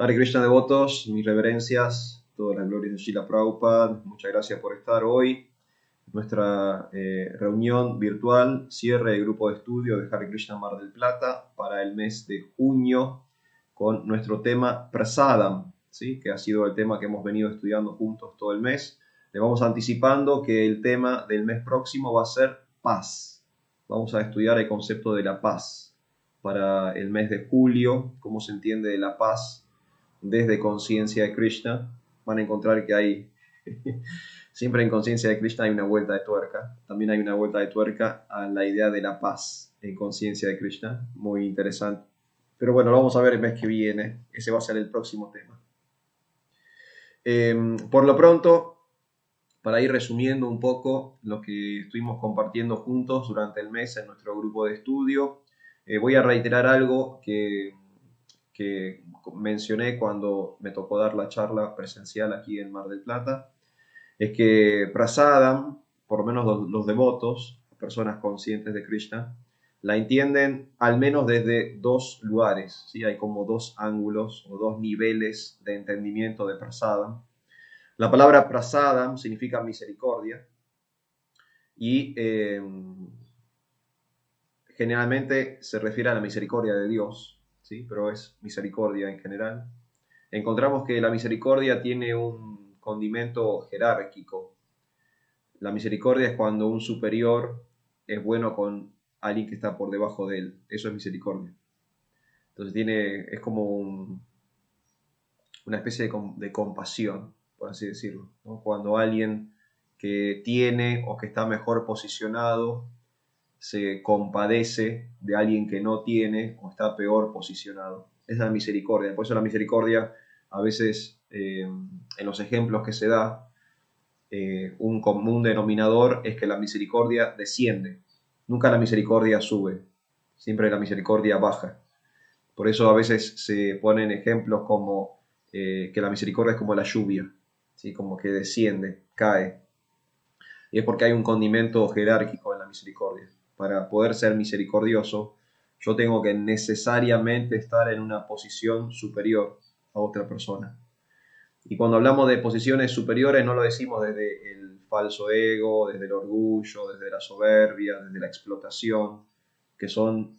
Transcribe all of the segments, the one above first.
Hare Krishna devotos, mis reverencias, todas las glorias de Srila Prabhupada. Muchas gracias por estar hoy en nuestra reunión virtual, cierre del grupo de estudio de Hare Krishna Mar del Plata para el mes de junio con nuestro tema Prasadam, ¿sí? Que ha sido el tema que hemos venido estudiando juntos todo el mes. Le vamos anticipando que el tema del mes próximo va a ser paz. Vamos a estudiar el concepto de la paz para el mes de julio, cómo se entiende la paz desde conciencia de Krishna. Van a encontrar que hay, siempre en conciencia de Krishna hay una vuelta de tuerca. También hay una vuelta de tuerca a la idea de la paz en conciencia de Krishna. Muy interesante. Pero bueno, lo vamos a ver el mes que viene. Ese va a ser el próximo tema. Por lo pronto, para ir resumiendo un poco lo que estuvimos compartiendo juntos durante el mes en nuestro grupo de estudio, voy a reiterar algo que mencioné cuando me tocó dar la charla presencial aquí en Mar del Plata, es que Prasadam, por lo menos los devotos, personas conscientes de Krishna, la entienden al menos desde dos lugares, ¿sí? Hay como dos ángulos o dos niveles de entendimiento de Prasadam. La palabra Prasadam significa misericordia y generalmente se refiere a la misericordia de Dios, ¿sí? Pero es misericordia en general. Encontramos que la misericordia tiene un condimento jerárquico. La misericordia es cuando un superior es bueno con alguien que está por debajo de él. Eso es misericordia. Entonces es como una especie de compasión, por así decirlo, ¿no? Cuando alguien que tiene o que está mejor posicionado se compadece de alguien que no tiene o está peor posicionado. Es la misericordia. Por eso la misericordia a veces en los ejemplos que se da, un común denominador es que la misericordia desciende. Nunca la misericordia sube, siempre la misericordia baja. Por eso a veces se ponen ejemplos como que la misericordia es como la lluvia, ¿sí? Como que desciende, cae. Y es porque hay un condimento jerárquico en la misericordia. Para poder ser misericordioso, yo tengo que necesariamente estar en una posición superior a otra persona. Y cuando hablamos de posiciones superiores no lo decimos desde el falso ego, desde el orgullo, desde la soberbia, desde la explotación, que son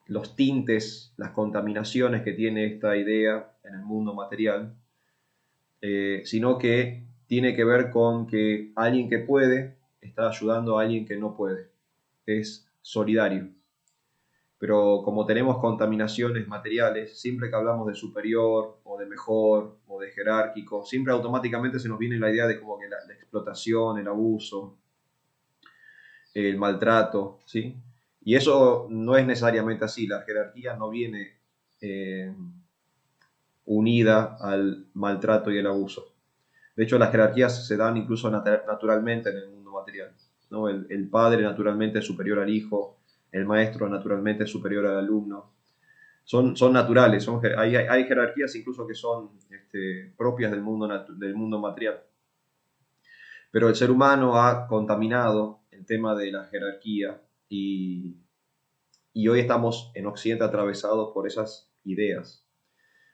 los tintes, las contaminaciones que tiene esta idea en el mundo material, sino que tiene que ver con que alguien que puede está ayudando a alguien que no puede. Es solidario. Pero como tenemos contaminaciones materiales, siempre que hablamos de superior o de mejor o de jerárquico, siempre automáticamente se nos viene la idea de como que la explotación, el abuso, el maltrato, ¿sí? Y eso no es necesariamente así. La jerarquía no viene eh, unida al maltrato y el abuso. De hecho, las jerarquías se dan incluso naturalmente en el mundo material, ¿no? El padre naturalmente es superior al hijo, el maestro naturalmente es superior al alumno. Son naturales, hay jerarquías incluso que son propias del mundo material. Pero el ser humano ha contaminado el tema de la jerarquía y hoy estamos en Occidente atravesados por esas ideas.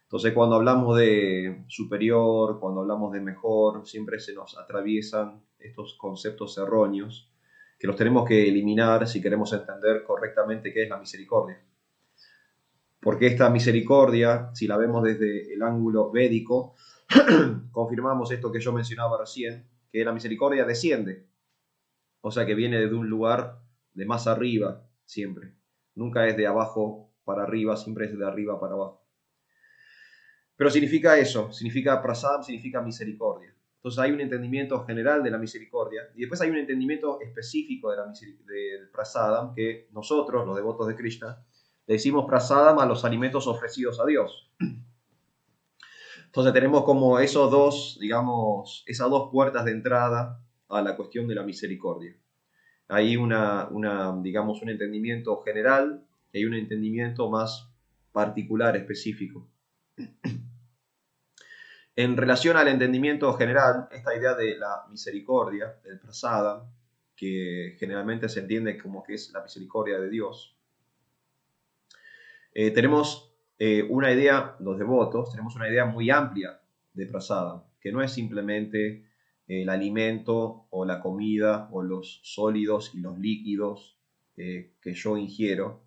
Entonces, cuando hablamos de superior, cuando hablamos de mejor, siempre se nos atraviesan estos conceptos erróneos que los tenemos que eliminar si queremos entender correctamente qué es la misericordia. Porque esta misericordia, si la vemos desde el ángulo védico, confirmamos esto que yo mencionaba recién, que la misericordia desciende, o sea que viene de un lugar de más arriba siempre. Nunca es de abajo para arriba, siempre es de arriba para abajo. Pero significa eso, significa prasadam, significa misericordia. Entonces hay un entendimiento general de la misericordia y después hay un entendimiento específico del prasadam que nosotros, los devotos de Krishna, le decimos prasadam a los alimentos ofrecidos a Dios. Entonces tenemos como esos dos, digamos, esas dos puertas de entrada a la cuestión de la misericordia. Hay digamos, un entendimiento general y hay un entendimiento más particular, específico. En relación al entendimiento general, esta idea de la misericordia, del prasadam, que generalmente se entiende como que es la misericordia de Dios, tenemos una idea, los devotos, tenemos una idea muy amplia de prasadam, que no es simplemente el alimento o la comida o los sólidos y los líquidos que yo ingiero.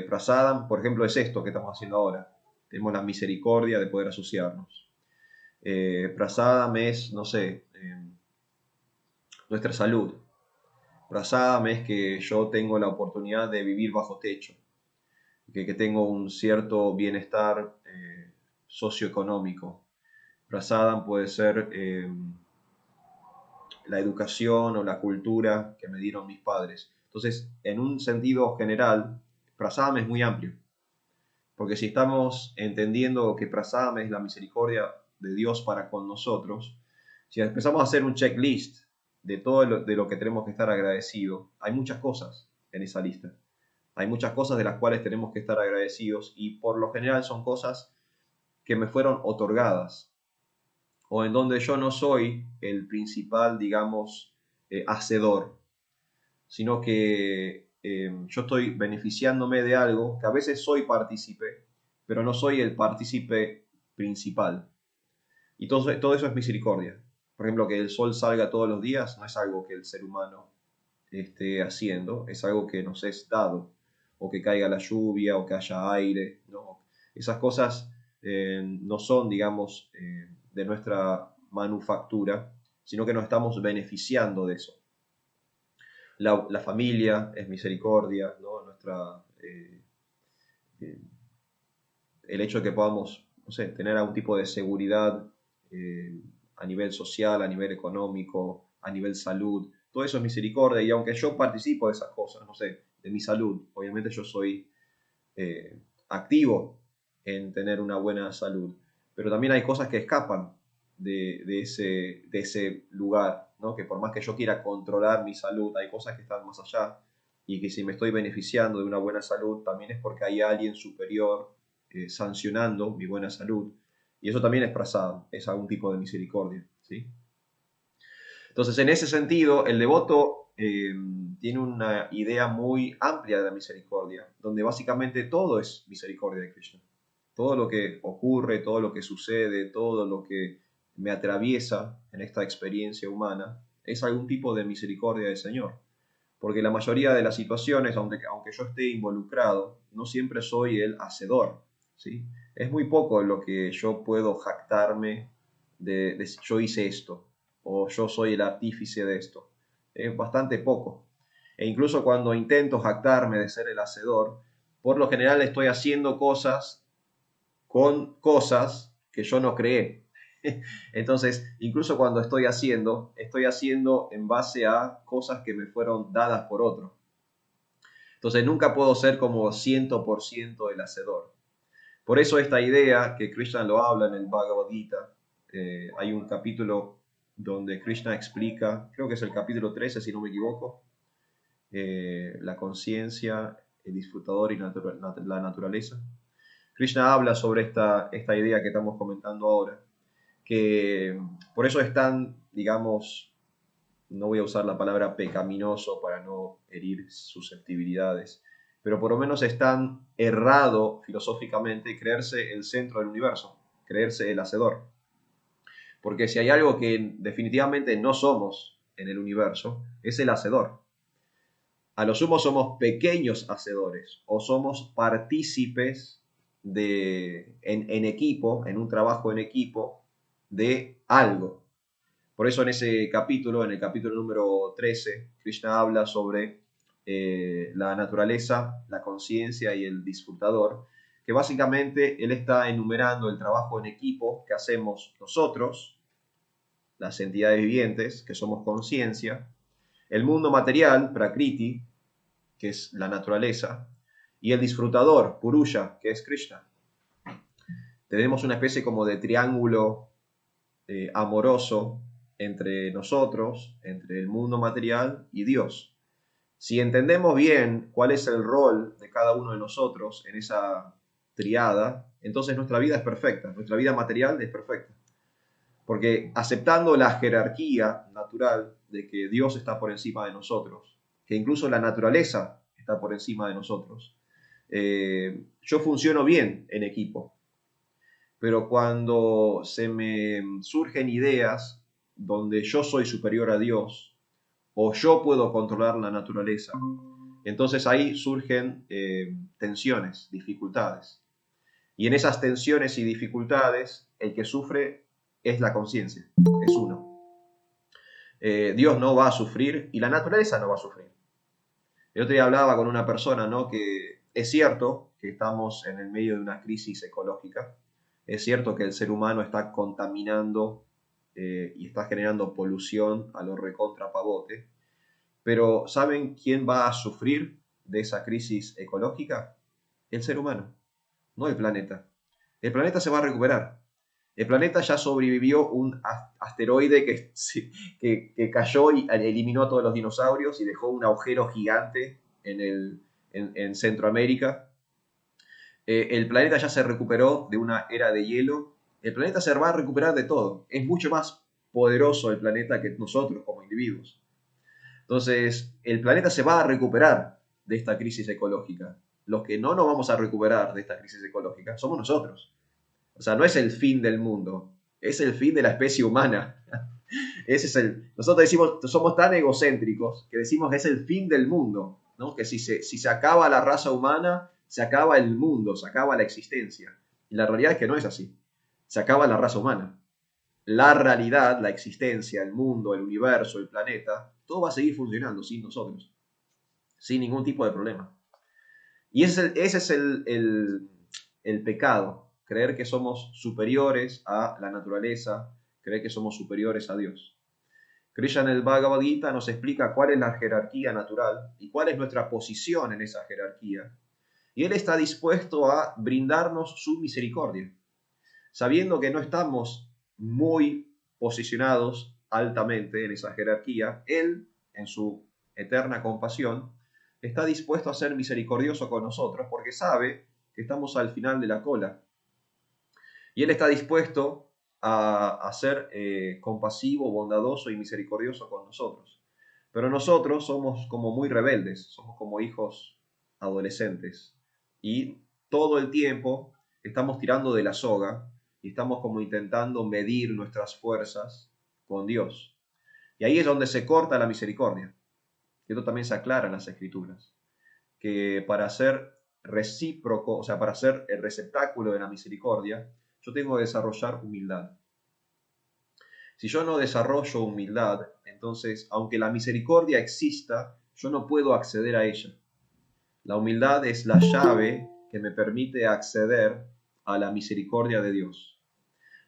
Prasadam, por ejemplo, es esto que estamos haciendo ahora. Tenemos la misericordia de poder asociarnos. Prasadam es, no sé, nuestra salud. Prasadam es que yo tengo la oportunidad de vivir bajo techo, que tengo un cierto bienestar socioeconómico. Prasadam puede ser la educación o la cultura que me dieron mis padres. Entonces, en un sentido general, Prasadam es muy amplio, porque si estamos entendiendo que Prasadam es la misericordia de Dios para con nosotros, si empezamos a hacer un checklist de todo de lo que tenemos que estar agradecidos, hay muchas cosas en esa lista. Hay muchas cosas de las cuales tenemos que estar agradecidos y por lo general son cosas que me fueron otorgadas o en donde yo no soy el principal, digamos, hacedor, sino que yo estoy beneficiándome de algo que a veces soy partícipe, pero no soy el partícipe principal. Y todo eso es misericordia. Por ejemplo, que el sol salga todos los días no es algo que el ser humano esté haciendo, es algo que nos es dado, o que caiga la lluvia, o que haya aire, ¿no? Esas cosas no son, digamos, de nuestra manufactura, sino que nos estamos beneficiando de eso. La familia es misericordia, ¿no? Eh, el hecho de que podamos, no sé, tener algún tipo de seguridad a nivel social, a nivel económico, a nivel salud, todo eso es misericordia. Y aunque yo participo de esas cosas, no sé, de mi salud, obviamente yo soy activo en tener una buena salud, pero también hay cosas que escapan de ese lugar, ¿no? Que por más que yo quiera controlar mi salud, hay cosas que están más allá y que si me estoy beneficiando de una buena salud, también es porque hay alguien superior sancionando mi buena salud. Y eso también es prasad, es algún tipo de misericordia, ¿sí? Entonces, en ese sentido, el devoto tiene una idea muy amplia de la misericordia, donde básicamente todo es misericordia de Krishna. Todo lo que ocurre, todo lo que sucede, todo lo que me atraviesa en esta experiencia humana, es algún tipo de misericordia del Señor. Porque la mayoría de las situaciones, aunque yo esté involucrado, no siempre soy el hacedor, ¿sí? Es muy poco lo que yo puedo jactarme de yo hice esto o yo soy el artífice de esto. Es bastante poco. E incluso cuando intento jactarme de ser el hacedor, por lo general estoy haciendo cosas con cosas que yo no creé. Entonces, incluso cuando estoy haciendo en base a cosas que me fueron dadas por otro. Entonces, nunca puedo ser como 100% el hacedor. Por eso esta idea que Krishna lo habla en el Bhagavad Gita, hay un capítulo donde Krishna explica, creo que es el capítulo 13 si no me equivoco, la conciencia, el disfrutador y la naturaleza. Krishna habla sobre esta idea que estamos comentando ahora, que por eso es tan, digamos, no voy a usar la palabra pecaminoso para no herir susceptibilidades, pero por lo menos es tan errado filosóficamente creerse el centro del universo, creerse el hacedor. Porque si hay algo que definitivamente no somos en el universo, es el hacedor. A lo sumo somos pequeños hacedores o somos partícipes en equipo, en un trabajo en equipo, de algo. Por eso en ese capítulo, en el capítulo número 13, Krishna habla sobre la naturaleza, la conciencia y el disfrutador, que básicamente él está enumerando el trabajo en equipo que hacemos nosotros, las entidades vivientes, que somos conciencia, el mundo material, Prakriti, que es la naturaleza, y el disfrutador, Purusha, que es Krishna. Tenemos una especie como de triángulo amoroso entre nosotros, entre el mundo material y Dios. Si entendemos bien cuál es el rol de cada uno de nosotros en esa triada, entonces nuestra vida es perfecta, nuestra vida material es perfecta. Porque aceptando la jerarquía natural de que Dios está por encima de nosotros, que incluso la naturaleza está por encima de nosotros, Yo funciono bien en equipo, pero cuando se me surgen ideas donde yo soy superior a Dios o yo puedo controlar la naturaleza, entonces ahí surgen tensiones, dificultades. Y en esas tensiones y dificultades, el que sufre es la conciencia, es uno. Dios no va a sufrir y la naturaleza no va a sufrir. El otro día hablaba con una persona, ¿no? Que es cierto que estamos en el medio de una crisis ecológica, es cierto que el ser humano está contaminando y está generando polución a lo recontra pavote, pero ¿saben quién va a sufrir de esa crisis ecológica? El ser humano, no el planeta. El planeta se va a recuperar. El planeta ya sobrevivió un asteroide que cayó y eliminó a todos los dinosaurios y dejó un agujero gigante en Centroamérica. El planeta ya se recuperó de una era de hielo. El planeta se va a recuperar de todo. Es mucho más poderoso el planeta que nosotros como individuos. Entonces, el planeta se va a recuperar de esta crisis ecológica. Los que no nos vamos a recuperar de esta crisis ecológica somos nosotros. O sea, no es el fin del mundo, es el fin de la especie humana. Nosotros decimos, somos tan egocéntricos que decimos que es el fin del mundo, ¿no? Que si se acaba la raza humana, se acaba el mundo, se acaba la existencia. Y la realidad es que no es así. Se acaba la raza humana. La realidad, la existencia, el mundo, el universo, el planeta, todo va a seguir funcionando sin nosotros, sin ningún tipo de problema. Y ese es el pecado, creer que somos superiores a la naturaleza, creer que somos superiores a Dios. Krishna en el Bhagavad Gita nos explica cuál es la jerarquía natural y cuál es nuestra posición en esa jerarquía. Y Él está dispuesto a brindarnos su misericordia, sabiendo que no estamos muy posicionados altamente en esa jerarquía. Él, en su eterna compasión, está dispuesto a ser misericordioso con nosotros porque sabe que estamos al final de la cola. Y Él está dispuesto a ser compasivo, bondadoso y misericordioso con nosotros. Pero nosotros somos como muy rebeldes, somos como hijos adolescentes. Y todo el tiempo estamos tirando de la soga y estamos como intentando medir nuestras fuerzas con Dios. Y ahí es donde se corta la misericordia. Esto también se aclara en las Escrituras. Que para ser recíproco, o sea, para ser el receptáculo de la misericordia, yo tengo que desarrollar humildad. Si yo no desarrollo humildad, entonces, aunque la misericordia exista, yo no puedo acceder a ella. La humildad es la llave que me permite acceder a la misericordia de Dios.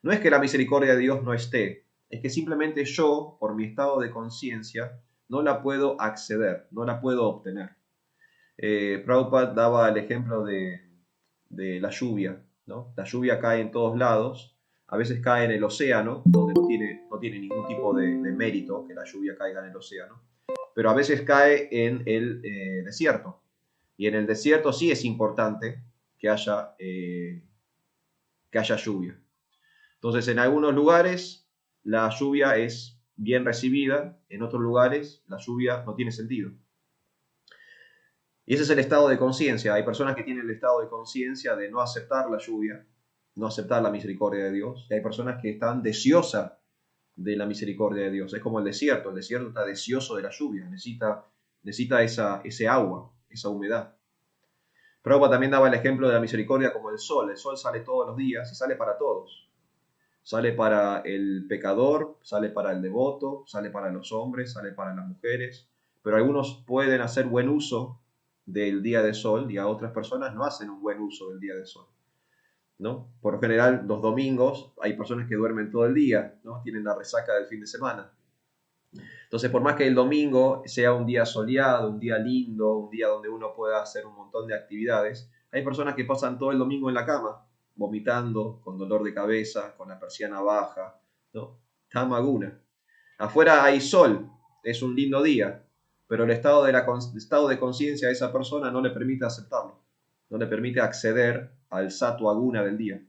No es que la misericordia de Dios no esté, es que simplemente yo, por mi estado de conciencia, no la puedo acceder, no la puedo obtener. Prabhupada daba el ejemplo de la lluvia, ¿no? La lluvia cae en todos lados, a veces cae en el océano, donde no tiene ningún tipo de mérito que la lluvia caiga en el océano, pero a veces cae en el desierto. Y en el desierto sí es importante que haya lluvia. Entonces, en algunos lugares la lluvia es bien recibida, en otros lugares la lluvia no tiene sentido. Y ese es el estado de conciencia. Hay personas que tienen el estado de conciencia de no aceptar la lluvia, no aceptar la misericordia de Dios. Y hay personas que están deseosas de la misericordia de Dios. Es como el desierto está deseoso de la lluvia, necesita ese agua, esa humedad. Prabhupada también daba el ejemplo de la misericordia como el sol. El sol sale todos los días y sale para todos. Sale para el pecador, sale para el devoto, sale para los hombres, sale para las mujeres. Pero algunos pueden hacer buen uso del día de sol y a otras personas no hacen un buen uso del día de sol, ¿no? Por lo general, los domingos hay personas que duermen todo el día, ¿no? Tienen la resaca del fin de semana. Entonces, por más que el domingo sea un día soleado, un día lindo, un día donde uno pueda hacer un montón de actividades, hay personas que pasan todo el domingo en la cama, vomitando, con dolor de cabeza, con la persiana baja, ¿no? Tamaguna. Afuera hay sol, es un lindo día, pero el estado de conciencia de esa persona no le permite aceptarlo, no le permite acceder al sattva guna del día.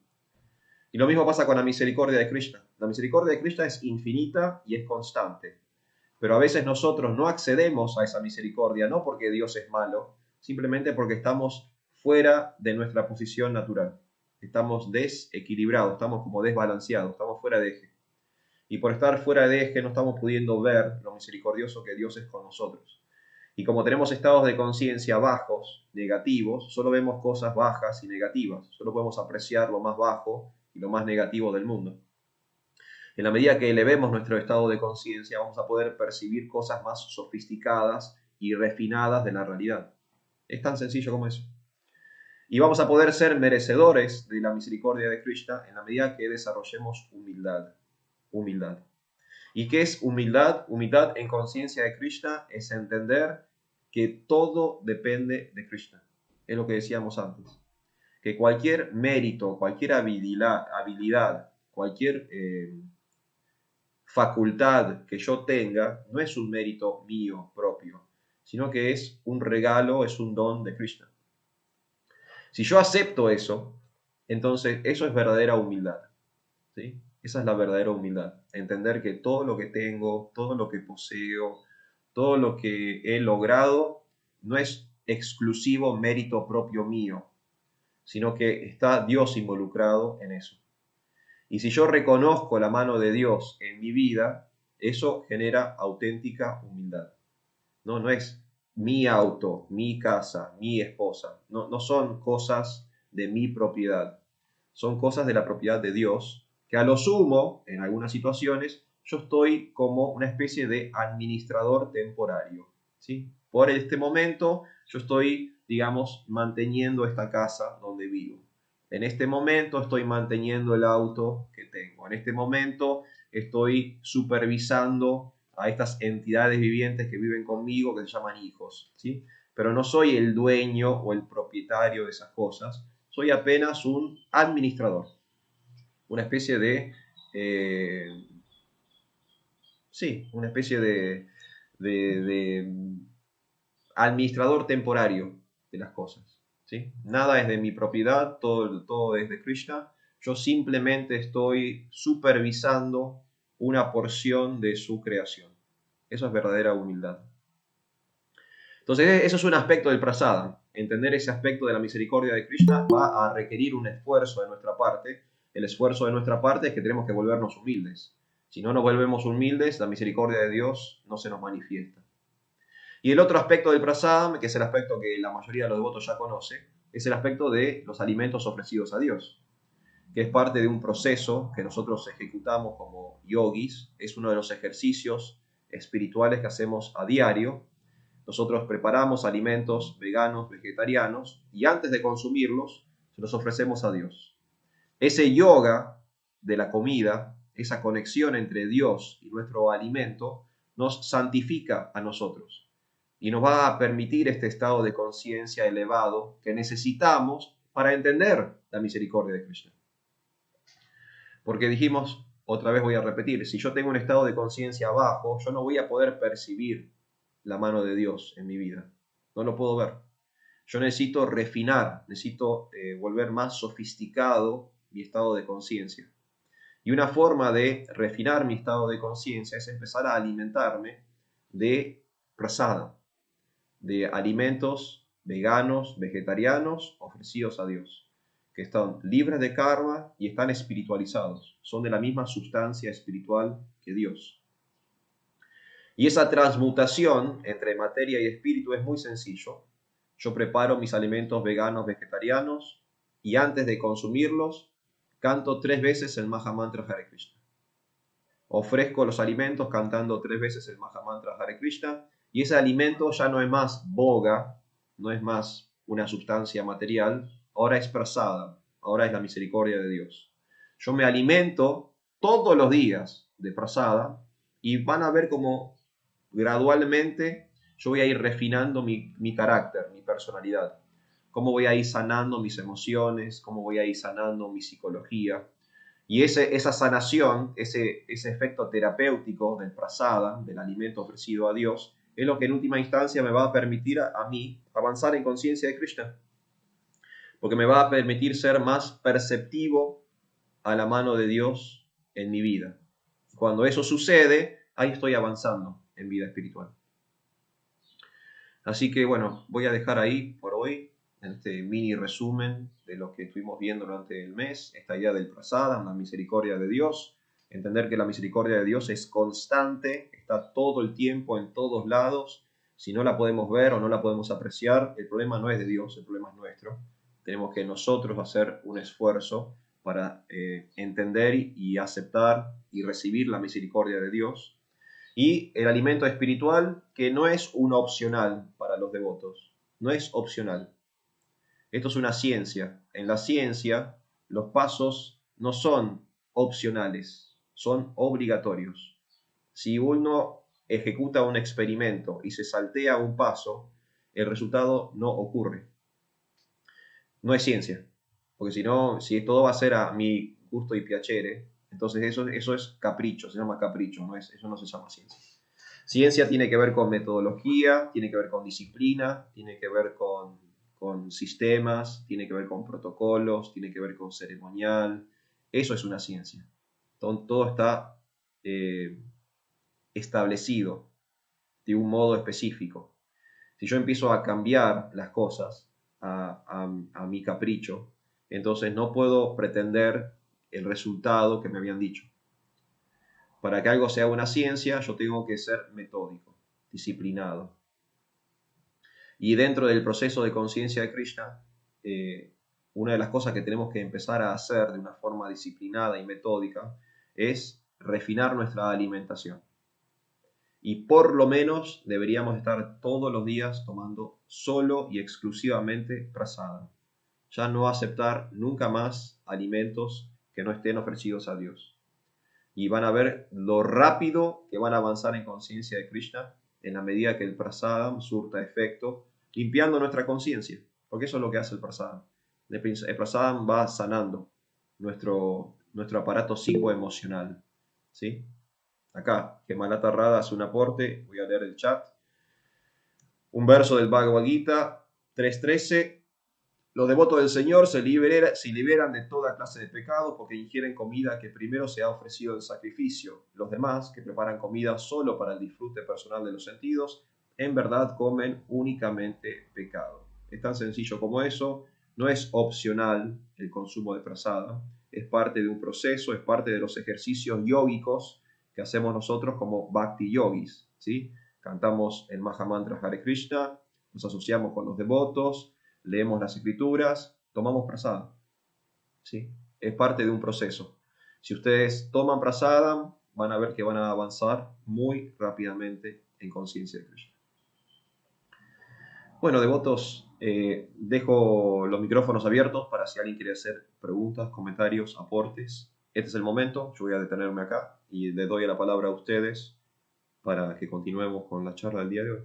Y lo mismo pasa con la misericordia de Krishna. La misericordia de Krishna es infinita y es constante, pero a veces nosotros no accedemos a esa misericordia, no porque Dios es malo, simplemente porque estamos fuera de nuestra posición natural. Estamos desequilibrados, estamos como desbalanceados, estamos fuera de eje. Y por estar fuera de eje no estamos pudiendo ver lo misericordioso que Dios es con nosotros. Y como tenemos estados de conciencia bajos, negativos, solo vemos cosas bajas y negativas. Solo podemos apreciar lo más bajo y lo más negativo del mundo. En la medida que elevemos nuestro estado de conciencia, vamos a poder percibir cosas más sofisticadas y refinadas de la realidad. Es tan sencillo como eso. Y vamos a poder ser merecedores de la misericordia de Krishna en la medida que desarrollemos humildad. Humildad. ¿Y qué es humildad? Humildad en conciencia de Krishna es entender que todo depende de Krishna. Es lo que decíamos antes. Que cualquier mérito, cualquier habilidad, cualquier facultad que yo tenga, no es un mérito mío propio, sino que es un regalo, es un don de Krishna. Si yo acepto eso, entonces eso es verdadera humildad. ¿Sí? Esa es la verdadera humildad. Entender que todo lo que tengo, todo lo que poseo, todo lo que he logrado, no es exclusivo mérito propio mío, sino que está Dios involucrado en eso. Y si yo reconozco la mano de Dios en mi vida, eso genera auténtica humildad. No es mi auto, mi casa, mi esposa. No son cosas de mi propiedad. Son cosas de la propiedad de Dios, que a lo sumo, en algunas situaciones, yo estoy como una especie de administrador temporario. ¿Sí? Por este momento, yo estoy, digamos, manteniendo esta casa donde vivo. En este momento estoy manteniendo el auto que tengo. En este momento estoy supervisando a estas entidades vivientes que viven conmigo, que se llaman hijos, ¿sí? Pero no soy el dueño o el propietario de esas cosas, soy apenas un administrador, una especie de, sí, una especie de administrador temporario de las cosas, ¿sí? Nada es de mi propiedad, todo es de Krishna, yo simplemente estoy supervisando una porción de su creación. Eso es verdadera humildad. Entonces, eso es un aspecto del prasada. Entender ese aspecto de la misericordia de Krishna va a requerir un esfuerzo de nuestra parte. El esfuerzo de nuestra parte es que tenemos que volvernos humildes. Si no nos volvemos humildes, la misericordia de Dios no se nos manifiesta. Y el otro aspecto del prasada, que es el aspecto que la mayoría de los devotos ya conoce, es el aspecto de los alimentos ofrecidos a Dios, que es parte de un proceso que nosotros ejecutamos como yogis. Es uno de los ejercicios espirituales que hacemos a diario. Nosotros preparamos alimentos veganos, vegetarianos, y antes de consumirlos, se los ofrecemos a Dios. Ese yoga de la comida, esa conexión entre Dios y nuestro alimento, nos santifica a nosotros y nos va a permitir este estado de conciencia elevado que necesitamos para entender la misericordia de Krishna. Porque dijimos, otra vez voy a repetir, si yo tengo un estado de conciencia bajo, yo no voy a poder percibir la mano de Dios en mi vida. No lo puedo ver. Yo necesito refinar, necesito volver más sofisticado mi estado de conciencia. Y una forma de refinar mi estado de conciencia es empezar a alimentarme de prasada, de alimentos veganos, vegetarianos, ofrecidos a Dios, que están libres de karma y están espiritualizados. Son de la misma sustancia espiritual que Dios. Y esa transmutación entre materia y espíritu es muy sencillo. Yo preparo mis alimentos veganos, vegetarianos, y antes de consumirlos, canto 3 veces el Mahamantra Hare Krishna. Ofrezco los alimentos cantando 3 veces el Mahamantra Hare Krishna, y ese alimento ya no es más boga, no es más una sustancia material, ahora es prasada, ahora es la misericordia de Dios. Yo me alimento todos los días de prasada, y van a ver cómo gradualmente yo voy a ir refinando mi carácter, mi personalidad, cómo voy a ir sanando mis emociones, cómo voy a ir sanando mi psicología. Y esa sanación, ese efecto terapéutico del prasada, del alimento ofrecido a Dios, es lo que en última instancia me va a permitir a mí avanzar en conciencia de Krishna. Porque me va a permitir ser más perceptivo a la mano de Dios en mi vida. Cuando eso sucede, ahí estoy avanzando en vida espiritual. Así que bueno, voy a dejar ahí por hoy. en este mini resumen de lo que estuvimos viendo durante el mes, esta idea del prasadam, la misericordia de Dios, entender que la misericordia de Dios es constante, está todo el tiempo en todos lados. Si no la podemos ver o no la podemos apreciar, el problema no es de Dios, el problema es nuestro. Tenemos que nosotros hacer un esfuerzo para entender y aceptar y recibir la misericordia de Dios. Y el alimento espiritual, que no es un opcional para los devotos, no es opcional. Esto es una ciencia. En la ciencia, los pasos no son opcionales, son obligatorios. Si uno ejecuta un experimento y se saltea un paso, el resultado no ocurre. No es ciencia, porque si no, si todo va a ser a mi gusto y piacere, entonces eso es capricho, se llama capricho, eso no se llama ciencia. Ciencia tiene que ver con metodología, tiene que ver con disciplina, tiene que ver con sistemas, tiene que ver con protocolos, tiene que ver con ceremonial. Eso es una ciencia. Todo está establecido de un modo específico. Si yo empiezo a cambiar las cosas a mi capricho, entonces no puedo pretender el resultado que me habían dicho. Para que algo sea una ciencia, yo tengo que ser metódico, disciplinado. Y dentro del proceso de conciencia de Krishna, una de las cosas que tenemos que empezar a hacer de una forma disciplinada y metódica es refinar nuestra alimentación. Y por lo menos deberíamos estar todos los días tomando solo y exclusivamente prasadam. Ya no aceptar nunca más alimentos que no estén ofrecidos a Dios. Y van a ver lo rápido que van a avanzar en conciencia de Krishna en la medida que el prasadam surta efecto, limpiando nuestra conciencia, porque eso es lo que hace el prasadam. El prasadam va sanando nuestro aparato psicoemocional, ¿sí? Acá, Gemalata Rada hace un aporte, voy a leer el chat. Un verso del Bhagavad Gita 3.13. Los devotos del Señor se liberan de toda clase de pecados porque ingieren comida que primero se ha ofrecido en sacrificio. Los demás, que preparan comida solo para el disfrute personal de los sentidos, en verdad comen únicamente pecado. Es tan sencillo como eso. No es opcional el consumo de prasadam. Es parte de un proceso, es parte de los ejercicios yógicos que hacemos nosotros como Bhakti Yogis, ¿sí? Cantamos el Mahamantra Hare Krishna, nos asociamos con los devotos, leemos las escrituras, tomamos prasadam, ¿sí? Es parte de un proceso. Si ustedes toman prasadam, van a ver que van a avanzar muy rápidamente en conciencia de Krishna. Bueno, devotos, dejo los micrófonos abiertos para si alguien quiere hacer preguntas, comentarios, aportes. Este es el momento, yo voy a detenerme acá y le doy la palabra a ustedes para que continuemos con la charla del día de hoy.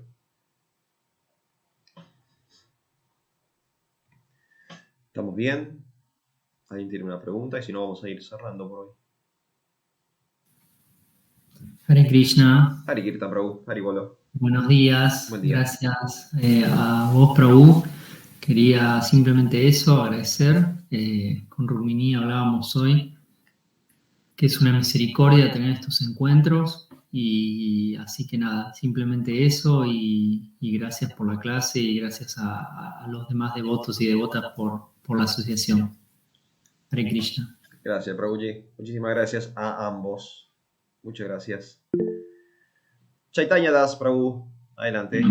¿Estamos bien? ¿Alguien tiene una pregunta? Y si no, vamos a ir cerrando por hoy. Hare Krishna. Hare Kirtan, Prabhu. Hare Bolo. Buenos días. Buen día. Gracias a vos, Prabhu. Quería simplemente eso, agradecer. Con Rukmini hablábamos hoy, que es una misericordia tener estos encuentros. Y así que nada, simplemente eso y gracias por la clase y gracias a los demás devotos y devotas por la asociación. Hare Krishna. Gracias, Prabhuji. Muchísimas gracias a ambos. Muchas gracias. Chaitanya Das, Prabhu. Adelante.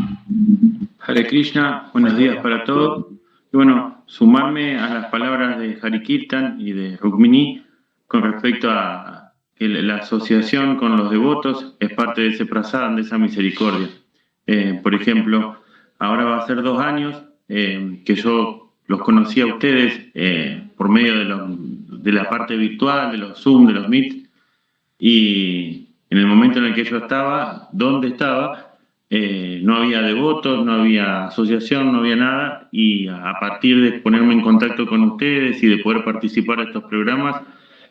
Hare Krishna, buenos días para todos. Y bueno, sumarme a las palabras de Hare Kirtan y de Rukmini con respecto a que la asociación con los devotos es parte de ese prasadam, de esa misericordia. Por ejemplo, ahora va a ser 2 años que yo los conocí a ustedes por medio de la parte virtual, de los Zoom, de los Meet, y en el momento en el que yo estaba, donde estaba, no había devotos, no había asociación, no había nada, y a partir de ponerme en contacto con ustedes y de poder participar de estos programas,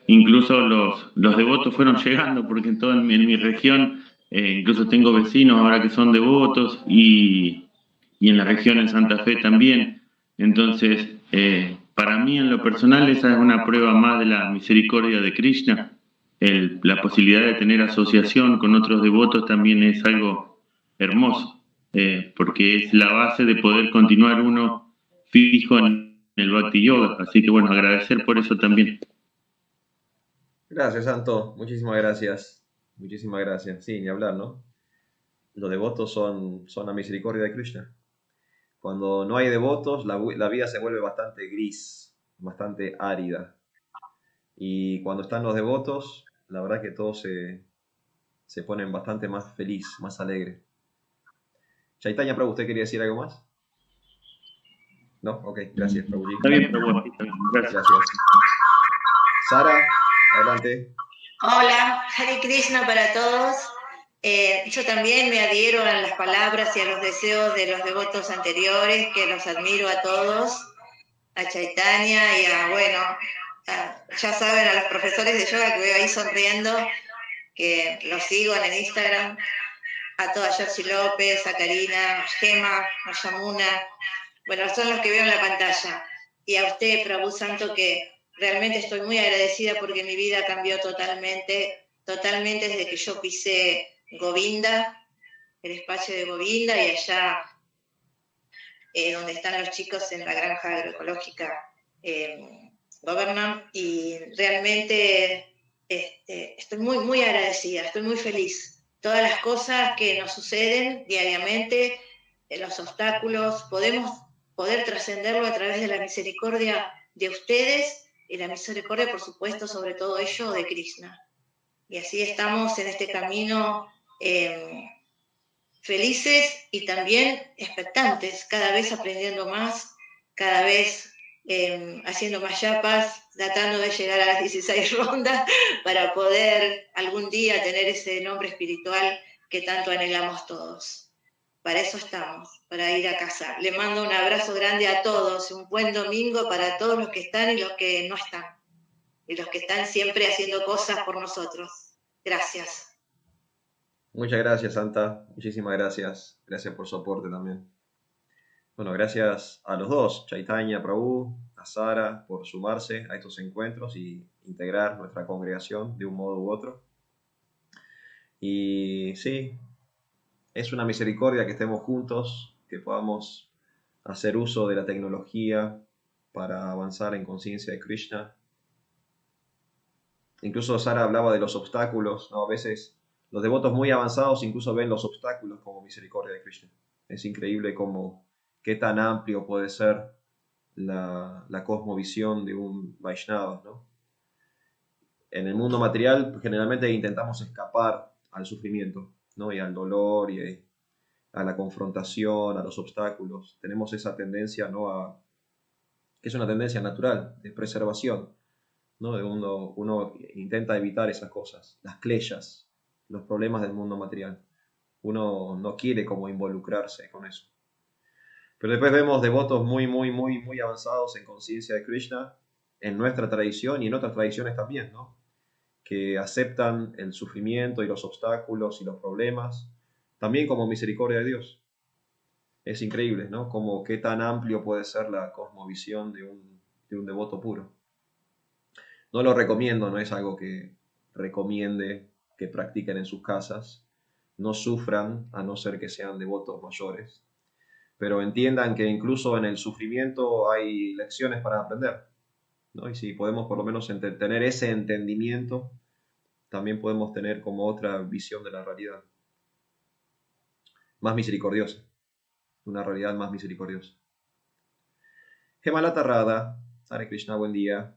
incluso los devotos fueron llegando, porque en mi región, incluso tengo vecinos ahora que son devotos, y en la región en Santa Fe también. Entonces, para mí en lo personal esa es una prueba más de la misericordia de Krishna. La posibilidad de tener asociación con otros devotos también es algo hermoso, porque es la base de poder continuar uno fijo en el Bhakti Yoga. Así que bueno, agradecer por eso también. Gracias, Santo. Muchísimas gracias. Muchísimas gracias. Sí, ni hablar, ¿no? Los devotos son la misericordia de Krishna. Cuando no hay devotos, la vida se vuelve bastante gris, bastante árida. Y cuando están los devotos, la verdad que todos se ponen bastante más feliz, más alegre. Chaitanya Prabhu, ¿usted quería decir algo más? ¿No? Ok, gracias, Prabhuji. Está bien, pero bueno, está bien. Gracias. Gracias. Sara, adelante. Hola, Hare Krishna para todos. Yo también me adhiero a las palabras y a los deseos de los devotos anteriores, que los admiro a todos, a Chaitanya y ya saben, a los profesores de yoga que veo ahí sonriendo, que los sigo en el Instagram, a toda Jersey López, a Karina, a Gema, a Yamuna. Bueno, son los que veo en la pantalla. Y a usted, Prabhu Santo, que realmente estoy muy agradecida porque mi vida cambió totalmente desde que yo pisé Govinda, el despacho de Govinda, y allá donde están los chicos en la granja agroecológica Government, y realmente estoy muy, muy agradecida, estoy muy feliz. Todas las cosas que nos suceden diariamente, los obstáculos, poder trascenderlo a través de la misericordia de ustedes y la misericordia, por supuesto, sobre todo ello, de Krishna. Y así estamos en este camino felices y también expectantes, cada vez aprendiendo más, cada vez haciendo más yapas, tratando de llegar a las 16 rondas para poder algún día tener ese nombre espiritual que tanto anhelamos todos. Para eso estamos, para ir a casa. Le mando un abrazo grande a todos, un buen domingo para todos los que están y los que no están, y los que están siempre haciendo cosas por nosotros. Gracias. Muchas gracias, Santa. Muchísimas gracias. Gracias por su aporte también. Bueno, gracias a los dos, Chaitanya Prabhu, a Sara, por sumarse a estos encuentros y integrar nuestra congregación de un modo u otro. Y sí, es una misericordia que estemos juntos, que podamos hacer uso de la tecnología para avanzar en conciencia de Krishna. Incluso Sara hablaba de los obstáculos, ¿no? A veces los devotos muy avanzados incluso ven los obstáculos como misericordia de Krishna. Es increíble qué tan amplio puede ser la cosmovisión de un Vaishnava, ¿no? En el mundo material generalmente intentamos escapar al sufrimiento, ¿no? Y al dolor y a la confrontación, a los obstáculos. Tenemos esa tendencia, ¿no? Que es una tendencia natural de preservación, ¿no? Uno intenta evitar esas cosas, las kleyas, los problemas del mundo material. Uno no quiere como involucrarse con eso. Pero después vemos devotos muy, muy, muy, muy avanzados en conciencia de Krishna, en nuestra tradición y en otras tradiciones también, ¿no? Que aceptan el sufrimiento y los obstáculos y los problemas, también como misericordia de Dios. Es increíble, ¿no? Como qué tan amplio puede ser la cosmovisión de un devoto puro. No lo recomiendo, no es algo que recomiende que practiquen en sus casas. No sufran, a no ser que sean devotos mayores. Pero entiendan que incluso en el sufrimiento hay lecciones para aprender, ¿no? Y si podemos por lo menos tener ese entendimiento, también podemos tener como otra visión de la realidad. Más misericordiosa. Una realidad más misericordiosa. Gemalata Radha, Hare Krishna, buen día.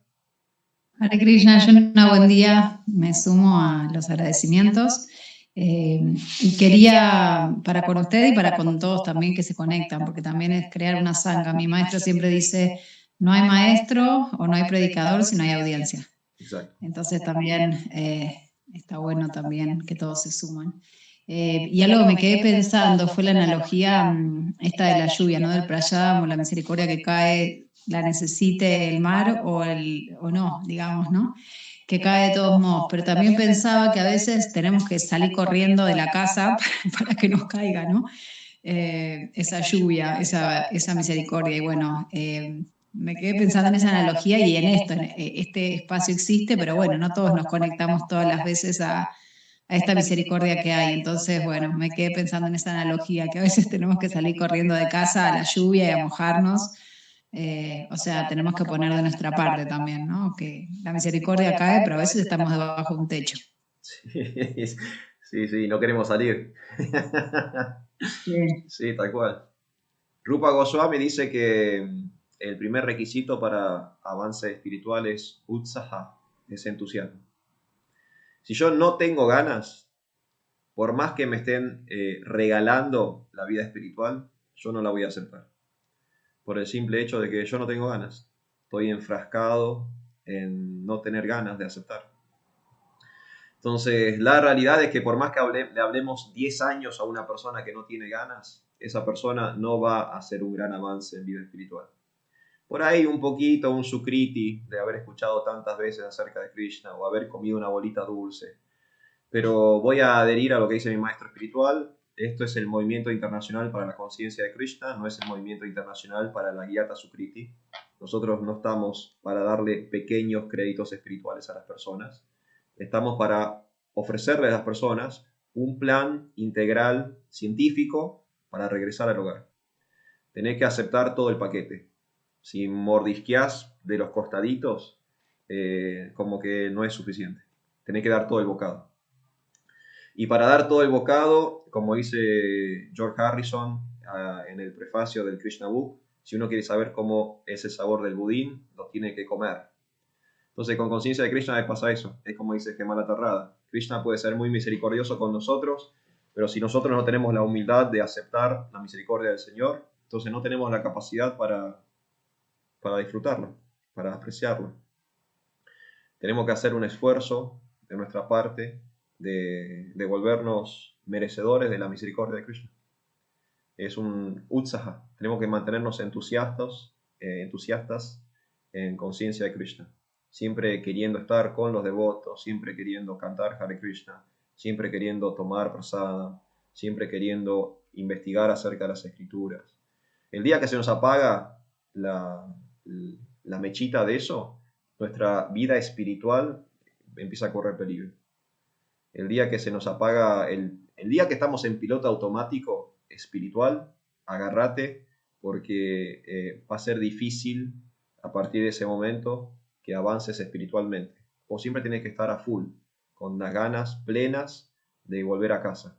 Hare Krishna, Yona, buen día. Me sumo a los agradecimientos. Y quería, para con usted y para con todos también que se conectan, porque también es crear una sangha. Mi maestro siempre dice, no hay maestro o no hay predicador si no hay audiencia. Exacto. Entonces también está bueno también que todos se suman. Y algo que me quedé pensando fue la analogía esta de la lluvia, ¿no? Del prayam o la misericordia que cae, la necesite el mar o no, digamos, ¿no? Que cae de todos modos, pero también pensaba que a veces tenemos que salir corriendo de la casa para que nos caiga, ¿no? Esa lluvia, esa misericordia. Y bueno, me quedé pensando en esa analogía y en esto. Este espacio existe, pero bueno, no todos nos conectamos todas las veces a esta misericordia que hay. Entonces, bueno, me quedé pensando en esa analogía, que a veces tenemos que salir corriendo de casa a la lluvia y a mojarnos O sea, tenemos que poner de nuestra parte también, ¿no? Que la misericordia cae, pero a veces estamos debajo de un techo. Sí, no queremos salir. Sí. Sí, tal cual. Rupa Goswami dice que el primer requisito para avance espiritual es utsaha, es entusiasmo. Si yo no tengo ganas, por más que me estén regalando la vida espiritual, yo no la voy a aceptar. Por el simple hecho de que yo no tengo ganas. Estoy enfrascado en no tener ganas de aceptar. Entonces, la realidad es que por más que le hablemos 10 años a una persona que no tiene ganas, esa persona no va a hacer un gran avance en vida espiritual. Por ahí un poquito, un sukriti de haber escuchado tantas veces acerca de Krishna o haber comido una bolita dulce. Pero voy a adherir a lo que dice mi maestro espiritual. Esto es el movimiento internacional para la conciencia de Krishna, no es el movimiento internacional para la Gyata Sukriti. Nosotros no estamos para darle pequeños créditos espirituales a las personas. Estamos para ofrecerle a las personas un plan integral científico para regresar al hogar. Tenés que aceptar todo el paquete. Si mordisqueás de los costaditos, como que no es suficiente. Tenés que dar todo el bocado. Y para dar todo el bocado, como dice George Harrison en el prefacio del Krishna Book, si uno quiere saber cómo es el sabor del budín, lo tiene que comer. Entonces, con conciencia de Krishna les pasa eso. Es como dice Kemala Tarrada. Krishna puede ser muy misericordioso con nosotros, pero si nosotros no tenemos la humildad de aceptar la misericordia del Señor, entonces no tenemos la capacidad para disfrutarlo, para apreciarlo. Tenemos que hacer un esfuerzo de nuestra parte de volvernos merecedores de la misericordia de Krishna. Es un utsaha. Tenemos que mantenernos entusiastas en conciencia de Krishna. Siempre queriendo estar con los devotos, siempre queriendo cantar Hare Krishna, siempre queriendo tomar prasada, siempre queriendo investigar acerca de las escrituras. El día que se nos apaga la mechita de eso, nuestra vida espiritual empieza a correr peligro. El día que se nos apaga, el día que estamos en piloto automático espiritual, agárrate, porque va a ser difícil a partir de ese momento que avances espiritualmente. O siempre tienes que estar a full, con las ganas plenas de volver a casa.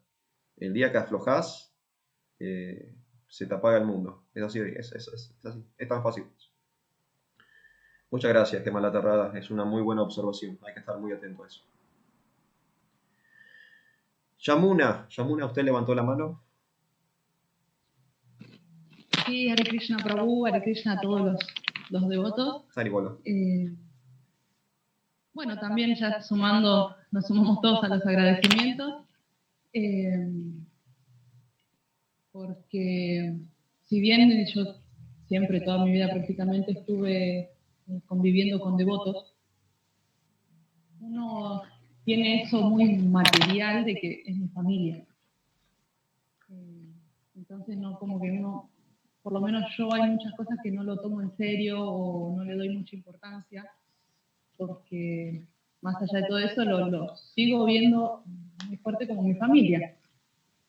El día que aflojas, se te apaga el mundo. Es así, es así, es tan fácil. Muchas gracias, Kemala Tarrada. Es una muy buena observación. Hay que estar muy atento a eso. Yamuna, ¿usted levantó la mano? Sí, Hare Krishna Prabhu, Hare Krishna a todos los devotos. Bueno, también ya nos sumamos todos a los agradecimientos, porque si bien yo siempre, toda mi vida prácticamente, estuve conviviendo con devotos, uno tiene eso muy material de que es mi familia. Entonces, no, como que uno, por lo menos yo, hay muchas cosas que no lo tomo en serio o no le doy mucha importancia, porque más allá de todo eso lo sigo viendo muy fuerte como mi familia.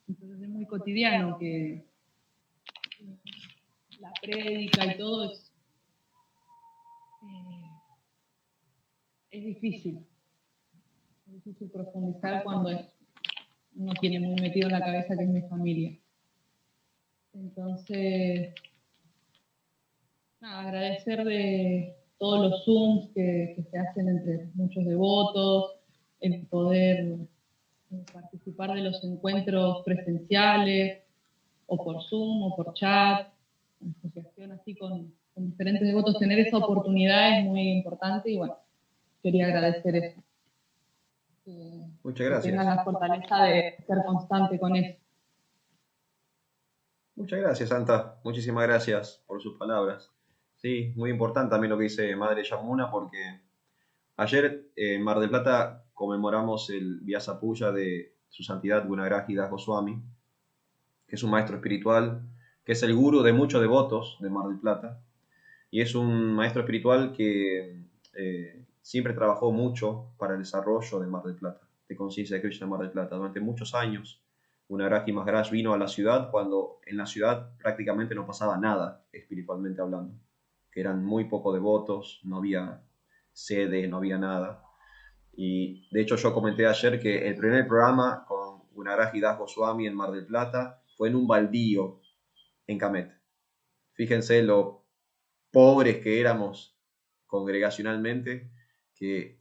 Entonces es muy cotidiano que la prédica y todo es difícil. Es difícil profundizar cuando uno tiene muy metido en la cabeza que es mi familia. Entonces, nada, agradecer de todos los Zooms que se hacen entre muchos devotos, el poder participar de los encuentros presenciales, o por Zoom, o por chat, en asociación así con diferentes devotos. Tener esa oportunidad es muy importante y bueno, quería agradecer eso. Muchas gracias. Que tengan la fortaleza de ser constante con eso. Muchas gracias, Santa. Muchísimas gracias por sus palabras. Sí, muy importante también lo que dice Madre Yamuna, porque ayer en Mar del Plata conmemoramos el Vyasa Puja de su santidad Gunagrahi Das Goswami, que es un maestro espiritual, que es el gurú de muchos devotos de Mar del Plata, y es un maestro espiritual que siempre trabajó mucho para el desarrollo de Mar del Plata, de conciencia de Krishna en Mar del Plata. Durante muchos años, Gunagrahi Maharaj vino a la ciudad cuando en la ciudad prácticamente no pasaba nada espiritualmente hablando. que eran muy poco devotos, no había sede, no había nada. Y de hecho yo comenté ayer que el primer programa con Gunaraj y Das Goswami en Mar del Plata fue en un baldío en Camet. Fíjense lo pobres que éramos congregacionalmente, que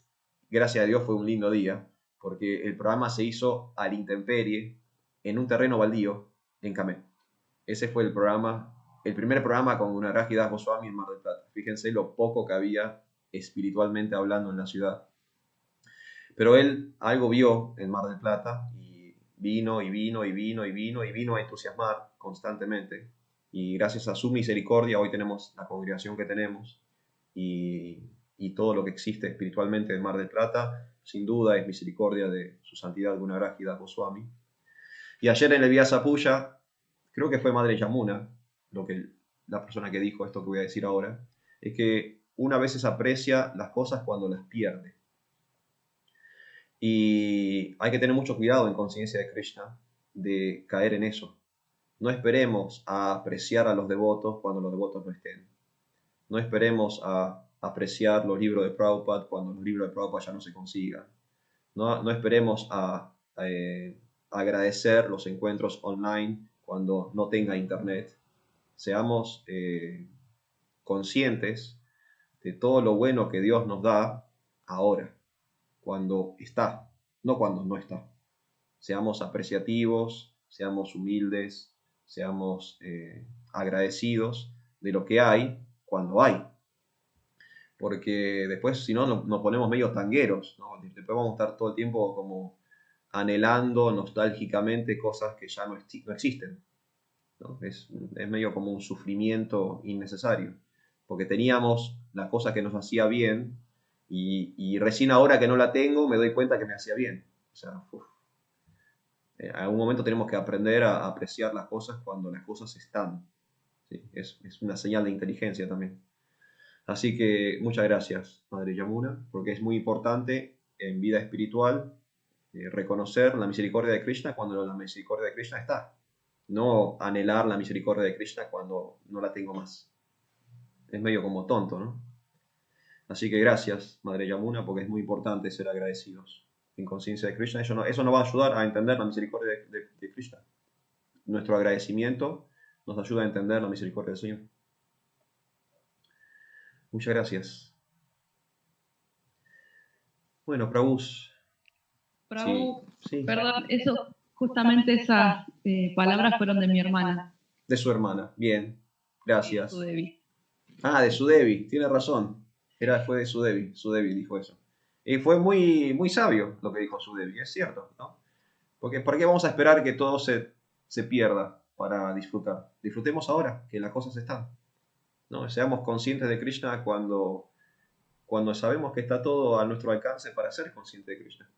gracias a Dios fue un lindo día, porque el programa se hizo a la intemperie, en un terreno baldío, en Camet. Ese fue el programa, el primer programa con Gunaraj y Das Goswami en Mar del Plata. Fíjense lo poco que había espiritualmente hablando en la ciudad. Pero él algo vio en Mar del Plata y vino a entusiasmar constantemente. Y gracias a su misericordia hoy tenemos la congregación que tenemos y todo lo que existe espiritualmente en Mar del Plata, sin duda es misericordia de su santidad Gunaraj y Das Goswami. Y ayer en el Vyasa Puja, creo que fue Madre Yamuna, la persona que dijo esto que voy a decir ahora, es que una vez aprecia las cosas cuando las pierde. Y hay que tener mucho cuidado en conciencia de Krishna de caer en eso. No esperemos a apreciar a los devotos cuando los devotos no estén. No esperemos a apreciar los libros de Prabhupada cuando los libros de Prabhupada ya no se consigan. No esperemos a agradecer los encuentros online cuando no tenga internet. Seamos conscientes de todo lo bueno que Dios nos da ahora, cuando está, no cuando no está. Seamos apreciativos, seamos humildes, seamos agradecidos de lo que hay cuando hay. Porque después, si no, nos ponemos medio tangueros, ¿no? Después vamos a estar todo el tiempo como anhelando nostálgicamente cosas que ya no existen, ¿no? Es medio como un sufrimiento innecesario, porque teníamos la cosa que nos hacía bien y recién ahora que no la tengo me doy cuenta que me hacía bien. O sea, en algún momento tenemos que aprender a apreciar las cosas cuando las cosas están. ¿Sí? Es una señal de inteligencia también. Así que muchas gracias, Madre Yamuna, porque es muy importante en vida espiritual reconocer la misericordia de Krishna cuando la misericordia de Krishna está. No anhelar la misericordia de Krishna cuando no la tengo más. Es medio como tonto, ¿no? Así que gracias, Madre Yamuna, porque es muy importante ser agradecidos en conciencia de Krishna. Eso nos va a ayudar a entender la misericordia de Krishna. Nuestro agradecimiento nos ayuda a entender la misericordia del Señor. Muchas gracias. Bueno, Prabhus. Prabhu, Sí. perdón, justamente esas palabras fueron de mi hermana. De su hermana, bien. Gracias. Su Devi. De su Devi, tiene razón. Fue de su Devi dijo eso. Y fue muy, muy sabio lo que dijo su Devi, es cierto, ¿no? Porque ¿por qué vamos a esperar que todo se pierda para disfrutar? Disfrutemos ahora, que las cosas están, ¿no? Seamos conscientes de Krishna cuando sabemos que está todo a nuestro alcance para ser conscientes de Krishna.